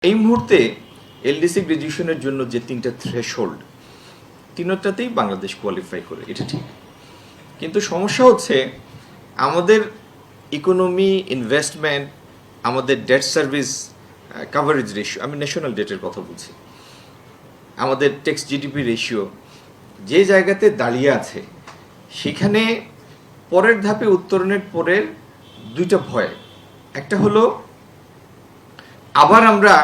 এই মুহূর্তে এলডিসি গ্রাজুয়েশনের জন্য যে তিনটা থ্রেশহোল্ড তিনটাতেই বাংলাদেশ কোয়ালিফাই করে, এটা ঠিক। কিন্তু সমস্যা হচ্ছে আমাদের ইকোনমি, ইনভেস্টমেন্ট, আমাদের ডেট সার্ভিস কাভারেজ রেশিও, আমি ন্যাশনাল ডেটের কথা বলছি, আমাদের টেক্সট জিডিপি রেশিও যে জায়গাতে দাঁড়িয়ে আছে, সেখানে পরের ধাপে উত্তরণের পরের দুইটা ভয়। একটা হলো আবার আমরা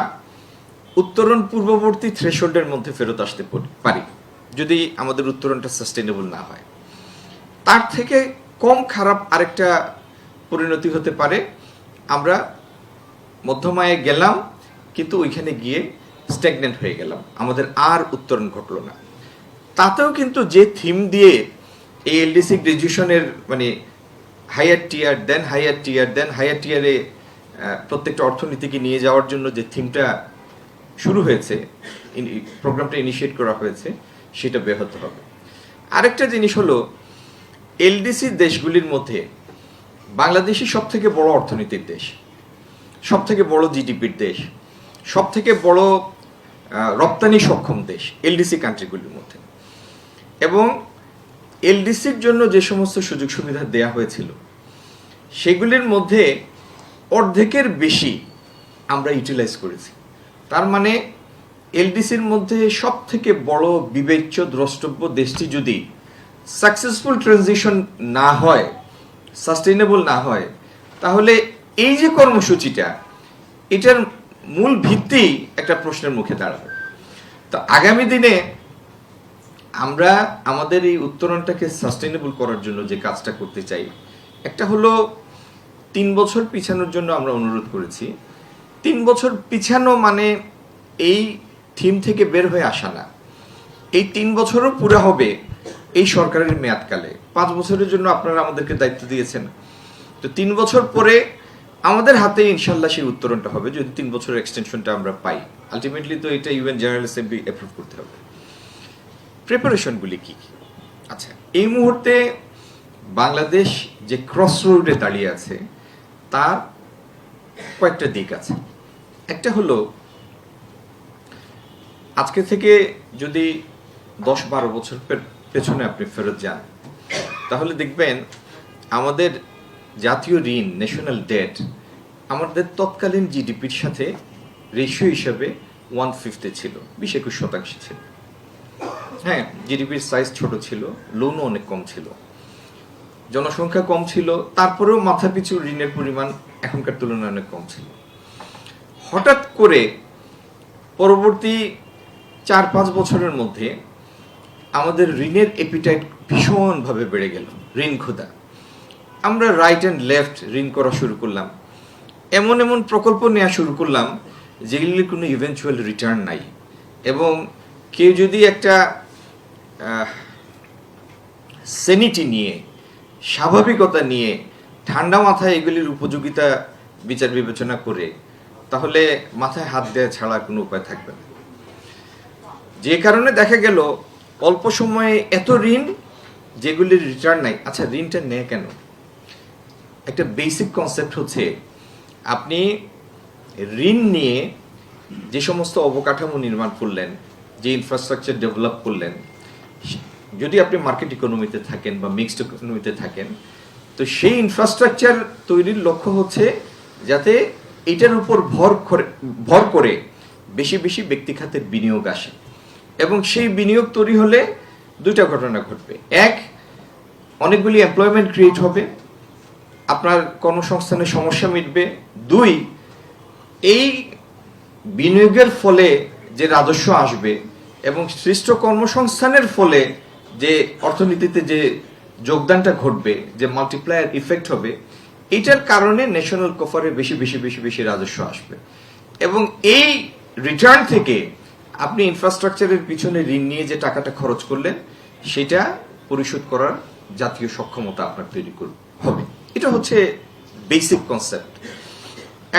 উত্তরণ পূর্ববর্তী থ্রেশহোল্ডের মধ্যে ফেরত আসতে পারি যদি আমাদের উত্তরণটা সাস্টেনেবল না হয়। তার থেকে কম খারাপ আরেকটা পরিণতি হতে পারে, আমরা মধ্যমায়ে গেলাম কিন্তু ওইখানে গিয়ে স্ট্যাগনেন্ট হয়ে গেলাম, আমাদের আর উত্তরণ ঘটলো না। তাতেও কিন্তু যে থিম দিয়ে এই এলডিসি গ্রাজুয়েশনের মানে হায়ার টিয়ার দেন হায়ার টিয়ার দেন হায়ার টিয়ারে প্রত্যেকটা অর্থনীতিকে নিয়ে যাওয়ার জন্য যে থিমটা শুরু হয়েছে, প্রোগ্রামটা ইনিশিয়েট করা হয়েছে, সেটা ব্যাহত হবে। আরেকটা জিনিস হলো এলডিসি দেশগুলির মধ্যে বাংলাদেশই সব থেকে বড় অর্থনীতির দেশ, সব থেকে বড় জিডিপির দেশ, সব থেকে বড় রপ্তানি সক্ষম দেশ এলডিসি কান্ট্রিগুলির মধ্যে। এবং এলডিসির জন্য যে সমস্ত সুযোগ সুবিধা দেয়া হয়েছিল সেগুলির মধ্যে অর্ধেকের বেশি আমরা ইউটিলাইজ করেছি। তার মানে এলডিসির মধ্যে সব থেকে বড় বিবেচ্য দ্রষ্টব্য দেশটি যদি সাকসেসফুল ট্রানজিশন না হয়, সাস্টেইনেবল না হয়, তাহলে এই যে কর্মসূচিটা, এটার মূল ভিত্তি একটা প্রশ্নের মুখে দাঁড়াবে। তো আগামী দিনে আমরা আমাদের এই উত্তরণটাকে সাস্টেইনেবল করার জন্য যে কাজটা করতে চাই, একটা হলো 3 বছর পিছানোর জন্য আমরা অনুরোধ করেছি। 3 বছর পিছানো মানে এই থিম থেকে বের হয়ে আসা না, এই 3 বছরও পুরো হবে এই সরকারের মেয়াদকালে। 5 বছরের জন্য আপনারা আমাদেরকে দায়িত্ব দিয়েছেন, তো 3 বছর পরে আমাদের হাতে ইনশাল্লাহ সেই উত্তরণটা হবে, যদি 3 বছরের এক্সটেনশনটা আমরা পাই। আলটিমেটলি তো এটা ইউএন জেনারেল অ্যাসেম্বলি অ্যাপ্রুভ করতে হবে। প্রিপারেশনগুলি কি কি? আচ্ছা, এই মুহূর্তে বাংলাদেশ যে ক্রস রোডে দাঁড়িয়ে আছে তার কয়েকটা দিক আছে। একটা হলো আজকে থেকে যদি 10-12 বছর পেছনে আপনি ফেরত যান, তাহলে দেখবেন আমাদের জাতীয় ঋণ, ন্যাশনাল ডেট, আমাদের তৎকালীন জিডিপির সাথে রেশিও হিসাবে 1/5 ছিল, 20-21% ছিল। হ্যাঁ, জিডিপির সাইজ ছোট ছিল, লোনও অনেক কম ছিল, জনসংখ্যা কম ছিল, তারপরেও মাথাপিছু ঋণের পরিমাণ এখনকার তুলনায় অনেক কম ছিল। হঠাৎ করে পরবর্তী 4-5 বছরের মধ্যে আমাদের ঋণের এপিটাইট ভীষণভাবে বেড়ে গেল, ঋণ ক্ষুধা। আমরা রাইট অ্যান্ড লেফট ঋণ করা শুরু করলাম, এমন এমন প্রকল্প নেওয়া শুরু করলাম যেগুলির কোনো ইভেনচুয়াল রিটার্ন নাই। এবং কেউ যদি একটা সেনিটি নিয়ে, স্বাভাবিকতা নিয়ে, ঠান্ডা মাথায় এগুলির উপযোগিতা বিচার বিবেচনা করে, তাহলে মাথায় হাত দেওয়া ছাড়া কোনো উপায় থাকবে না। যে কারণে দেখা গেল অল্প সময়ে এত ঋণ যেগুলির রিটার্ন নাই। আচ্ছা, ঋণটা নেয় কেন? একটা বেসিক কনসেপ্ট হচ্ছে, আপনি ঋণ নিয়ে যে সমস্ত অবকাঠামো নির্মাণ করলেন, যে ইনফ্রাস্ট্রাকচার ডেভেলপ করলেন, যদি আপনি মার্কেট ইকোনমিতে থাকেন বা মিক্সড ইকোনমিতে থাকেন, তো সেই ইনফ্রাস্ট্রাকচার তৈরির লক্ষ্য হচ্ছে যাতে এটার উপর ভর করে বেশি বেশি ব্যক্তি খাতের বিনিয়োগ আসে। এবং সেই বিনিয়োগ তৈরি হলে দুইটা ঘটনা ঘটবে। এক, অনেকগুলি এমপ্লয়মেন্ট ক্রিয়েট হবে, আপনার কর্মসংস্থানের সমস্যা মিটবে। 2, এই বিনিয়োগের ফলে যে রাজস্ব আসবে এবং সৃষ্ট কর্মসংস্থানের ফলে যে অর্থনীতিতে যে যোগদানটা ঘটবে, যে মাল্টিপ্লায়ার ইফেক্ট হবে, এটার কারণে ন্যাশনাল কফারে বেশি বেশি বেশি বেশি রাজস্ব আসবে। এবং এই রিটার্ন থেকে আপনি ইনফ্রাস্ট্রাকচারের পিছনে ঋণ নিয়ে যে টাকাটা খরচ করলেন, সেটা পরিশোধ করার জাতীয় সক্ষমতা আপনার তৈরি হবে। এটা হচ্ছে বেসিক কনসেপ্ট।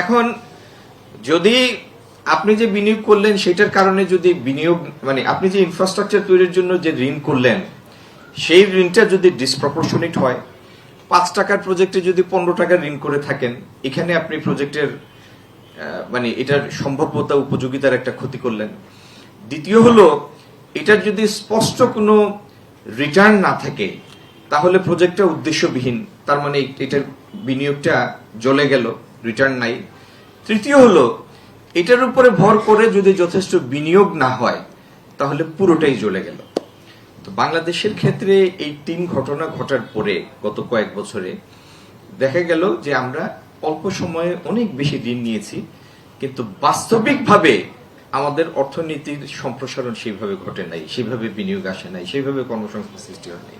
এখন যদি আপনি যে বিনিয়োগ করলেন সেটার কারণে যদি বিনিয়োগ মানে আপনি যে ইনফ্রাস্ট্রাকচার তৈরির জন্য যে ঋণ করলেন, সেই ঋণটা যদি ডিসপ্রপোর্শনেট হয়, 5 টাকার প্রজেক্টে যদি 15 টাকা ঋণ করে থাকেন, এখানে আপনি প্রজেক্টের মানে এটার সম্ভাব্যতা উপযোগিতার একটা ক্ষতি করলেন। দ্বিতীয় হলো, এটার যদি স্পষ্ট কোনো রিটার্ন না থাকে তাহলে প্রজেক্টটা উদ্দেশ্যবিহীন, তার মানে এটার বিনিয়োগটা জ্বলে গেল, রিটার্ন নাই। তৃতীয় হলো, এটার উপরে ভর করে যদি যথেষ্ট বিনিয়োগ না হয় তাহলে পুরোটাই জ্বলে গেল। তো বাংলাদেশের ক্ষেত্রে এই 3 ঘটনা ঘটার পরে গত কয়েক বছরে দেখা গেল যে আমরা অল্প সময়ে অনেক বেশি ঋণ নিয়েছি, কিন্তু বাস্তবিকভাবে আমাদের অর্থনীতির সম্প্রসারণ সেইভাবে ঘটে নাই, সেইভাবে বিনিয়োগ আসে নাই, সেইভাবে কর্মসংস্থান সৃষ্টি হয় নাই।